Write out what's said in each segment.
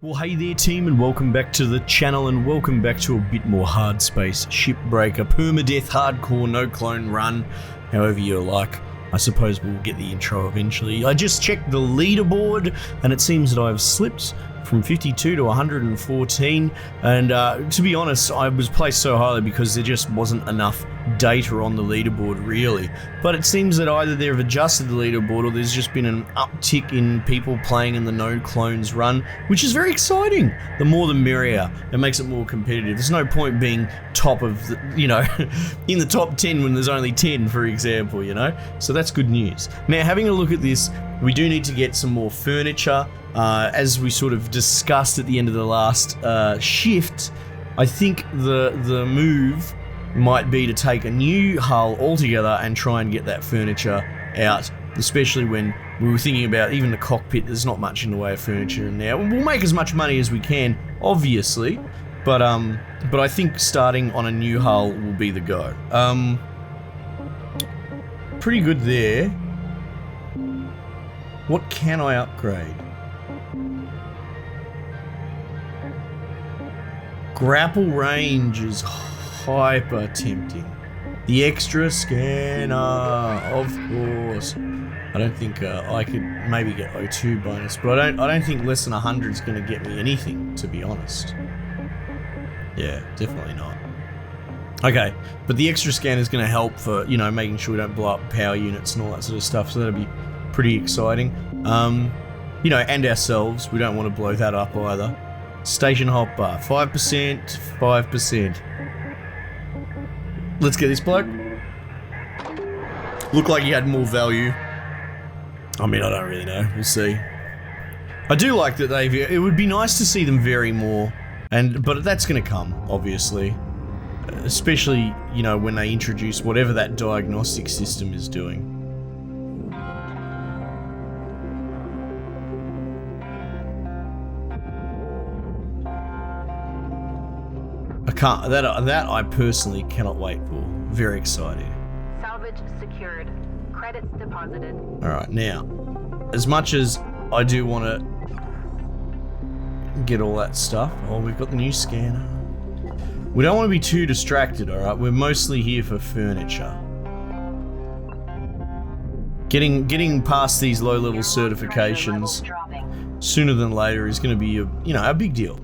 Well, hey there team, and welcome back to the channel, and welcome back to a bit more Hardspace Shipbreaker, permadeath, hardcore, no clone run, however you like. I suppose we'll get the intro eventually. I just checked the leaderboard, and it seems that I've slipped from 52 to 114, and to be honest, I was placed so highly because there just wasn't enough data on the leaderboard really. But it seems that either they've adjusted the leaderboard or there's just been an uptick in people playing in the no clones run, which is very exciting. The more the merrier. It makes it more competitive. There's no point being top of the, in the top 10 when there's only 10, for example, so that's good news. Now, having a look at this, we do need to get some more furniture. As we sort of discussed at the end of the last shift, I think the move might be to take a new hull altogether and try and get that furniture out, especially when we were thinking about even the cockpit. There's not much in the way of furniture in there. We'll make as much money as we can, obviously, but I think starting on a new hull will be the go. Pretty good there. What can I upgrade? Grapple range is hyper tempting. The extra scanner, of course. I don't think I could maybe get O2 bonus, but I don't think less than 100 is going to get me anything, to be honest. Yeah, definitely not. Okay, but the extra scanner is going to help for making sure we don't blow up power units and all that sort of stuff. So that'll be pretty exciting. And ourselves, we don't want to blow that up either. Station hotbar, 5%, 5%. Let's get this bloke. Looked like he had more value. I mean, I don't really know. We'll see. I do like that it would be nice to see them vary more, but that's going to come, obviously. Especially, when they introduce whatever that diagnostic system is doing. That I personally cannot wait for. Very excited. Salvage secured. Credits deposited. Alright, now, as much as I do want to get all that stuff, we've got the new scanner. We don't want to be too distracted, alright? We're mostly here for furniture. Getting past these low-level certifications sooner than later is going to be a big deal.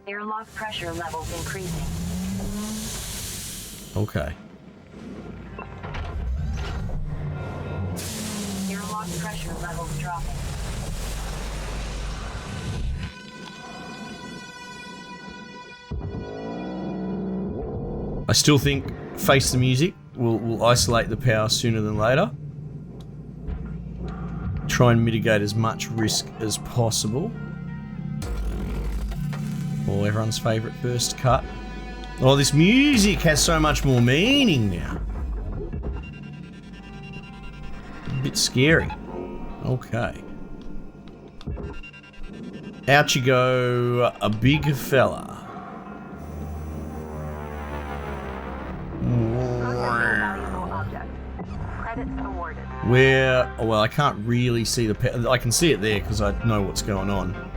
Airlock pressure levels increasing. Okay. Airlock pressure levels dropping. I still think face the music will isolate the power sooner than later. Try and mitigate as much risk as possible. Well, everyone's favourite first cut. Oh, this music has so much more meaning now. A bit scary. Okay. Out you go, a big fella. Credits awarded. Well, I can't really see I can see it there because I know what's going on.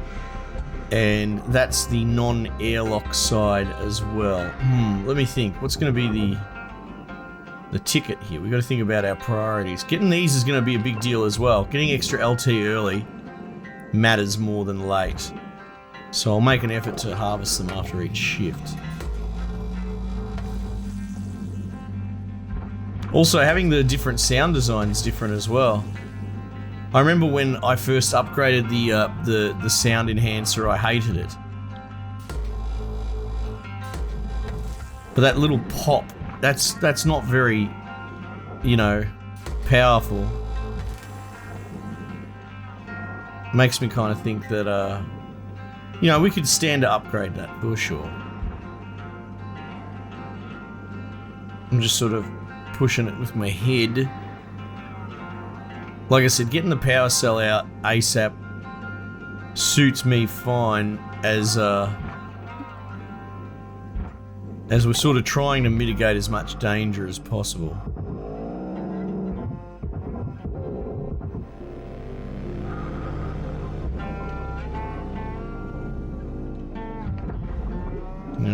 And that's the non-airlock side as well. Let me think. What's going to be the ticket here? We've got to think about our priorities. Getting these is going to be a big deal as well. Getting extra LT early matters more than late. So I'll make an effort to harvest them after each shift. Also, having the different sound design is different as well. I remember when I first upgraded the sound enhancer, I hated it. But that little pop, that's not very, powerful. Makes me kind of think that, we could stand to upgrade that for sure. I'm just sort of pushing it with my head. Like I said, getting the power cell out ASAP suits me fine as we're sort of trying to mitigate as much danger as possible.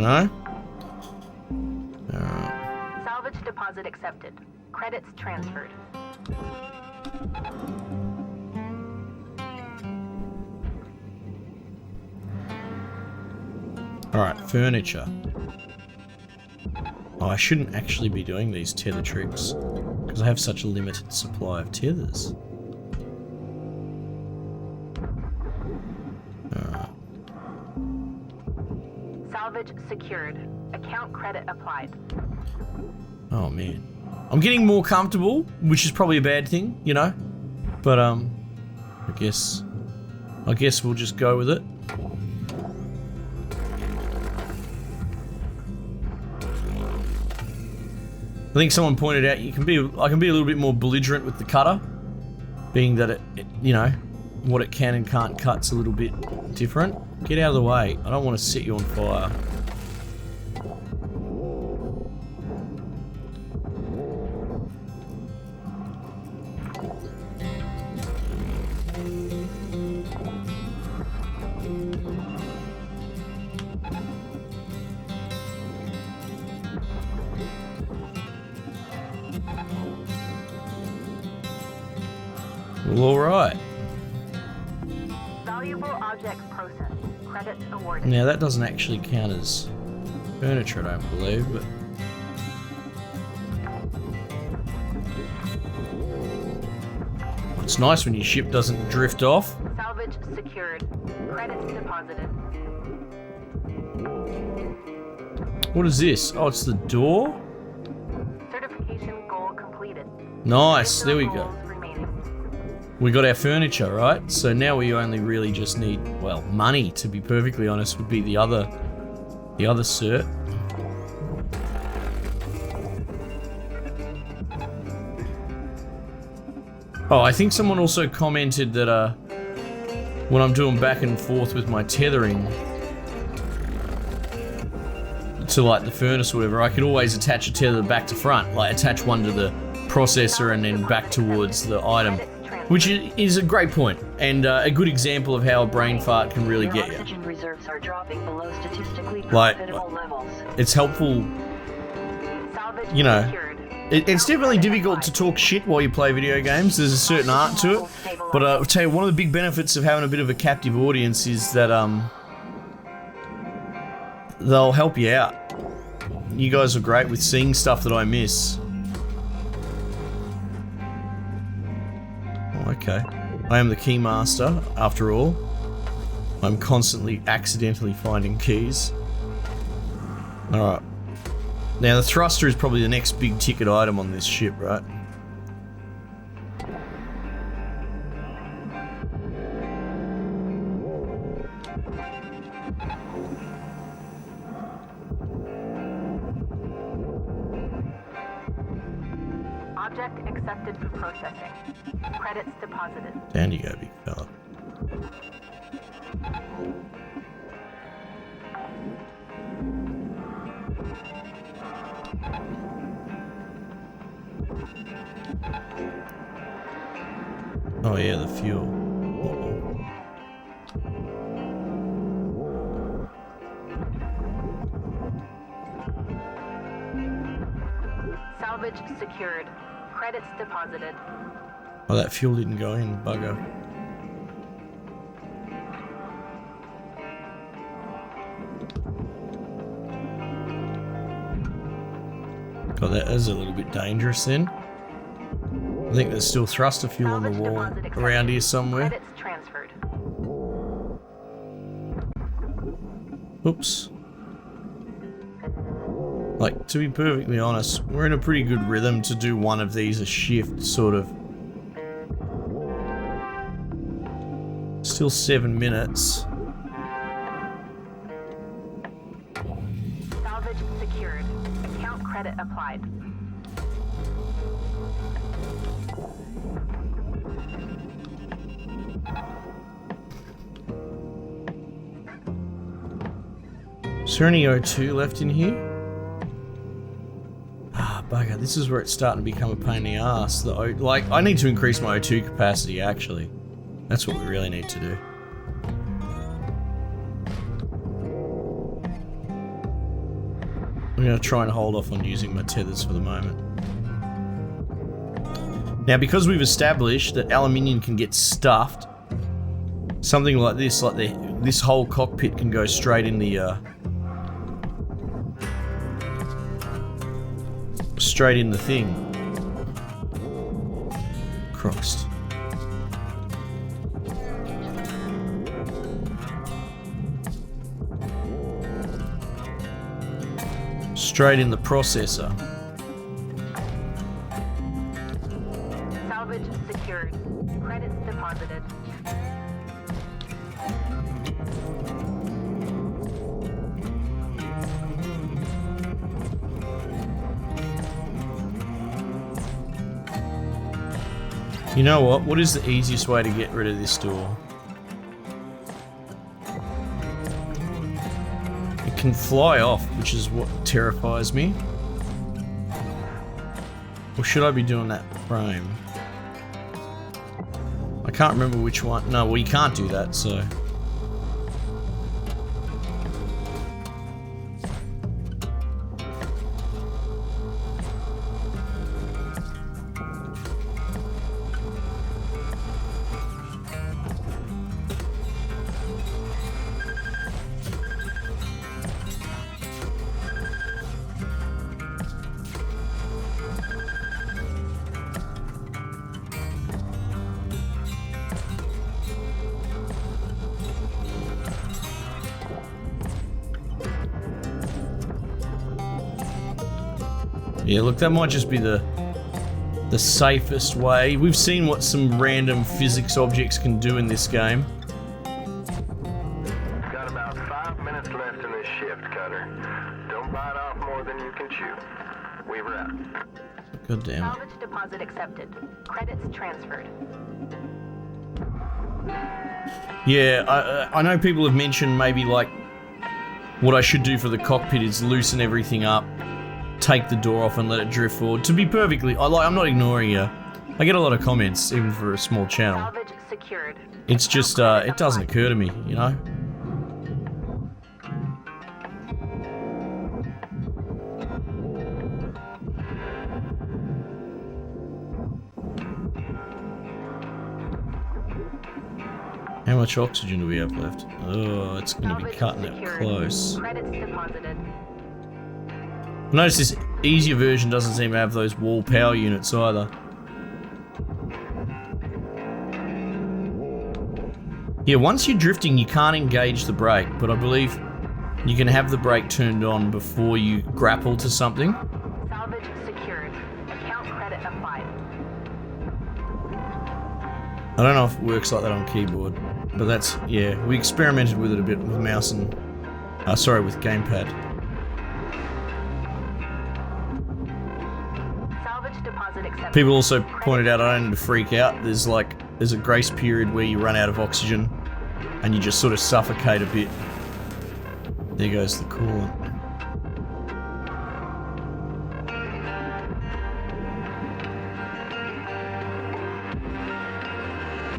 know? Salvage deposit accepted. Credits transferred. Alright, furniture. Oh, I shouldn't actually be doing these tether tricks because I have such a limited supply of tethers. Alright. Salvage secured. Account credit applied. Oh man. I'm getting more comfortable, which is probably a bad thing, you know? But I guess we'll just go with it. I think someone pointed out I can be a little bit more belligerent with the cutter, being that it you know, what it can and can't cut's a little bit different. Get out of the way. I don't want to set you on fire. Well, alright. Valuable object processed. Credits awarded. Now that doesn't actually count as furniture, I don't believe, but... It's nice when your ship doesn't drift off. Salvage secured. Credits deposited. What is this? Oh, it's the door? Certification goal completed. Nice, there we Additional go. goals remaining. We got our furniture, right? So now we only really just need, well, money, to be perfectly honest, would be the other cert. Oh, I think someone also commented that when I'm doing back and forth with my tethering to like the furnace or whatever, I could always attach a tether back to front, like attach one to the processor and then back towards the item, which is a great point and a good example of how a brain fart can really get you. Oxygen reserves are dropping below statistically Like, profitable levels. it's helpful, Salvage you know. secured. It's definitely difficult to talk shit while you play video games. There's a certain art to it. But I'll tell you, one of the big benefits of having a bit of a captive audience is that they'll help you out. You guys are great with seeing stuff that I miss. Oh, okay. I am the key master, after all. I'm constantly accidentally finding keys. Alright. Now the thruster is probably the next big ticket item on this ship, right? Object accepted for processing. Credits deposited. Down you go, big fella. Oh yeah, the fuel. Salvage secured. Credits deposited. Oh, that fuel didn't go in, bugger. God, that is a little bit dangerous then. I think there's still thruster fuel on the Salvage wall deposit accepted. around here somewhere. Credits transferred. Oops. Like, to be perfectly honest, we're in a pretty good rhythm to do one of these a shift, sort of. Still 7 minutes. Salvage secured. Account credit applied. Is there any O2 left in here? Ah, bugger, this is where it's starting to become a pain in the ass. Like, I need to increase my O2 capacity, actually. That's what we really need to do. I'm going to try and hold off on using my tethers for the moment. Now, because we've established that aluminium can get stuffed, something like this, this whole cockpit can go straight in the thing. Christ. Straight in the processor. Salvage secured. Credits deposited. You know what? What is the easiest way to get rid of this door? It can fly off, which is what terrifies me. Or should I be doing that frame? I can't remember which one. No, well, you can't do that, so... Yeah, look, that might just be the safest way. We've seen what some random physics objects can do in this game. Got about 5 minutes left in this shift, Cutter. Don't bite off more than you can chew. Weaver out. God damn it. Salvage deposit accepted. Credits transferred. Yeah, I know people have mentioned maybe like what I should do for the cockpit is loosen everything up, take the door off and let it drift forward. To be perfectly, I'm not ignoring you. I get a lot of comments, even for a small channel. Salvage secured. It's just, it doesn't occur to me, you know? How much oxygen do we have left? Oh, it's going to be cutting it close. Credits deposited. Notice this easier version doesn't seem to have those wall power units either. Yeah, once you're drifting, you can't engage the brake, but I believe you can have the brake turned on before you grapple to something. Salvage secured. Account credit applied. I don't know if it works like that on keyboard, but that's, yeah, we experimented with it a bit with mouse and, with gamepad. Salvage deposit accepted. People also pointed out I don't need to freak out. There's a grace period where you run out of oxygen and you just sort of suffocate a bit. There goes the coolant.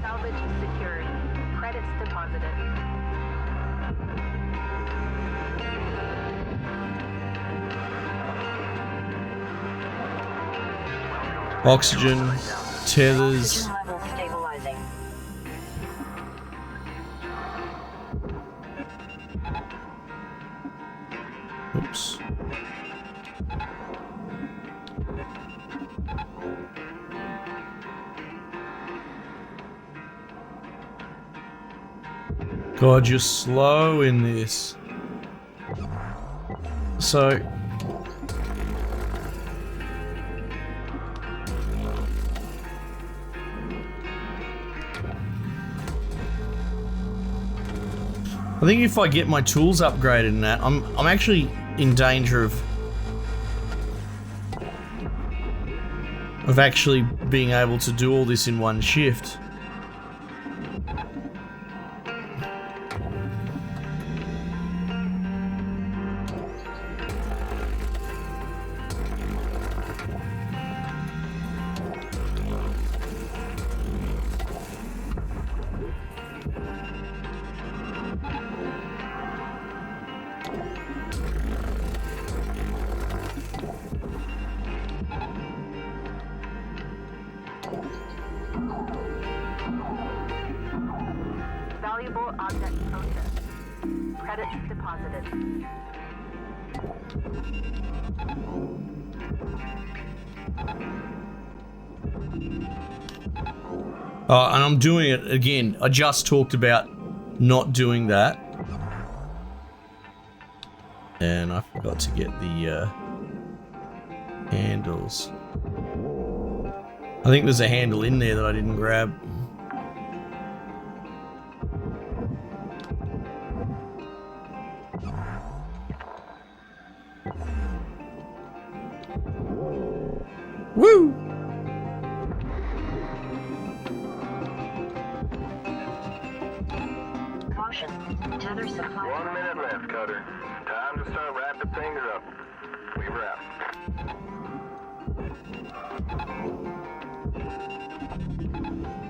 Salvage secured. Credits deposited. Oxygen, tethers. Oxygen level stabilizing. Oops. God, you're slow in this. So... I think if I get my tools upgraded in that, I'm actually in danger of actually being able to do all this in one shift. Valuable object processed. Credits deposited. And I'm doing it again. I just talked about not doing that. And I forgot to get the handles. I think there's a handle in there that I didn't grab. Woo! Caution. Tether supply. 1 minute left, Cutter. Time to start wrapping things up. We wrap.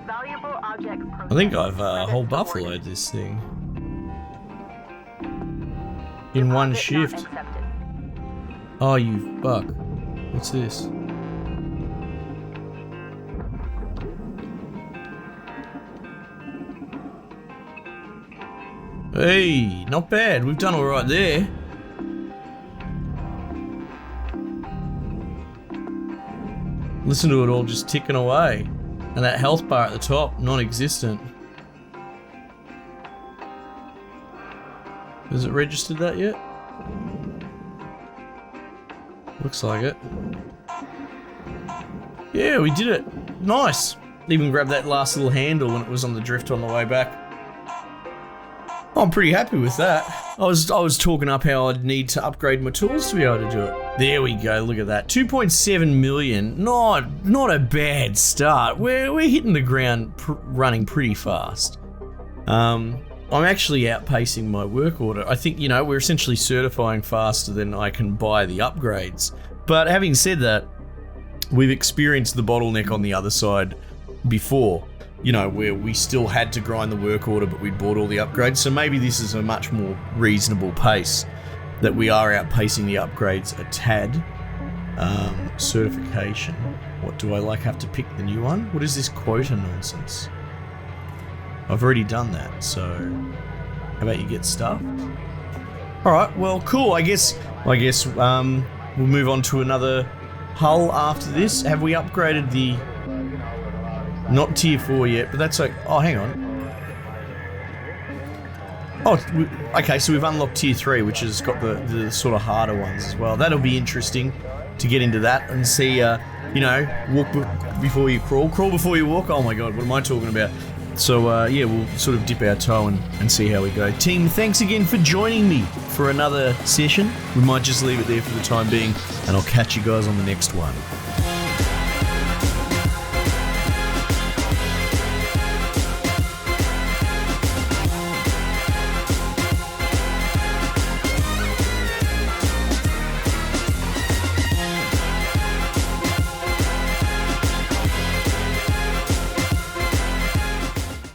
Valuable object processed. I think I've Credits whole awarded. buffaloed this thing. In one Deposit not shift. accepted. Oh, you fuck. What's this? Hey, not bad. We've done all right there. Listen to it all just ticking away. And that health bar at the top, non-existent. Has it registered that yet? Looks like it. Yeah, we did it. Nice. Even grabbed that last little handle when it was on the drift on the way back. I'm pretty happy with that. I was talking up how I'd need to upgrade my tools to be able to do it. There we go, look at that. 2.7 million, not a bad start. We're hitting the ground running pretty fast. I'm actually outpacing my work order. I think, we're essentially certifying faster than I can buy the upgrades. But having said that, we've experienced the bottleneck on the other side before. Where we still had to grind the work order, but we'd bought all the upgrades. So maybe this is a much more reasonable pace that we are outpacing the upgrades a tad. Certification. What do I have to pick the new one? What is this quota nonsense? I've already done that, so how about you get stuffed? Alright, well cool. I guess we'll move on to another hull after this. Have we upgraded the... Not tier 4 yet, but that's like... Oh, hang on. Oh, okay, so we've unlocked tier 3, which has got the sort of harder ones as well. That'll be interesting to get into that and see, walk before you crawl. Crawl before you walk. Oh my god, what am I talking about? So, yeah, we'll sort of dip our toe and see how we go. Team, thanks again for joining me for another session. We might just leave it there for the time being, and I'll catch you guys on the next one.